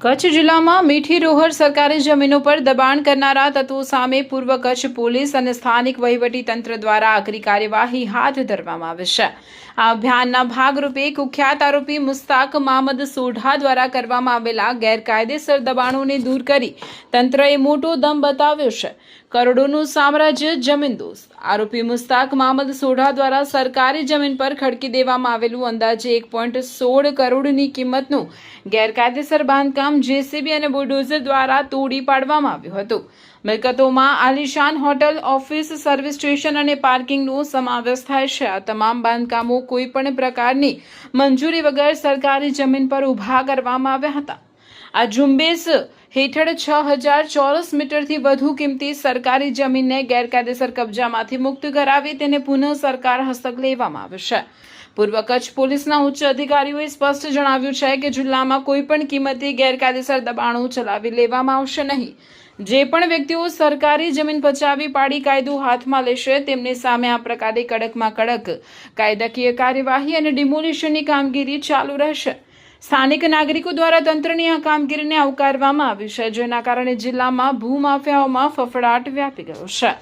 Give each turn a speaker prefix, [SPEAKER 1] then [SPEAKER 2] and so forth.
[SPEAKER 1] કચ્છ જિલ્લામાં મીઠી રોહર સરકારી જમીનો પર દબાણ કરનારા તત્વો સામે પૂર્વ કચ્છ પોલીસ અને સ્થાનિક વહીવટી તંત્ર દ્વારા આકરી કાર્યવાહી હાથ ધરવામાં આવી છે। આ અભિયાનના ભાગરૂપે કુખ્યાત આરોપી મુસ્તાક મામદ સોઢા દ્વારા કરવામાં આવેલા ગેરકાયદેસર દબાણોને દૂર કરી તંત્રએ મોટો દમ બતાવ્યો છે। કરોડોનું સામ્રાજ્ય જમીનદોસ્ત આરોપી મુસ્તાક મામદ સોઢા દ્વારા સરકારી જમીન પર ખડકી દેવામાં આવેલું અંદાજે 1.16 કરોડની કિંમતનું ગેરકાયદેસર બાંધકામ જેસીબી અને બુલડોઝર દ્વારા તોડી પાડવામાં આવ્યું હતું। મિલકતોમાં આલિશાન હોટલ, ઓફિસ, સર્વિસ સ્ટેશન અને પાર્કિંગનો સમાવેશ થાય છે। આ તમામ બાંધકામો કોઈપણ પ્રકારની મંજૂરી વગર સરકારી જમીન પર ઊભા કરવામાં આવ્યા હતા। આ ઝુંબેશ હેઠળ 6000 ચોરસ મીટરથી વધુ કિંમતી સરકારી જમીનને ગેરકાયદેસર કબજામાંથી મુક્ત કરાવી તેને પુનઃ સરકાર હસ્તક લેવામાં આવે છે। પૂર્વ કચ્છ પોલીસના ઉચ્ચ અધિકારીઓએ સ્પષ્ટ જણાવ્યું છે કે જિલ્લામાં કોઈ પણ કિંમતી ગેરકાયદેસર દબાણો ચલાવી લેવામાં આવશે નહીં। જે પણ વ્યક્તિઓ સરકારી જમીન પચાવી પાડી કાયદો હાથમાં લેશે તેમની સામે આ પ્રકારે કડકમાં કડક કાયદાકીય કાર્યવાહી અને ડિમોલિશનની કામગીરી ચાલુ રહેશે। સ્થાનિક નાગરિકો દ્વારા તંત્રની આ કામગીરીને આવકારવામાં આવી છે, જેના કારણે જિલ્લામાં ભૂમાફિયાઓમાં ફફડાટ વ્યાપી ગયો છે।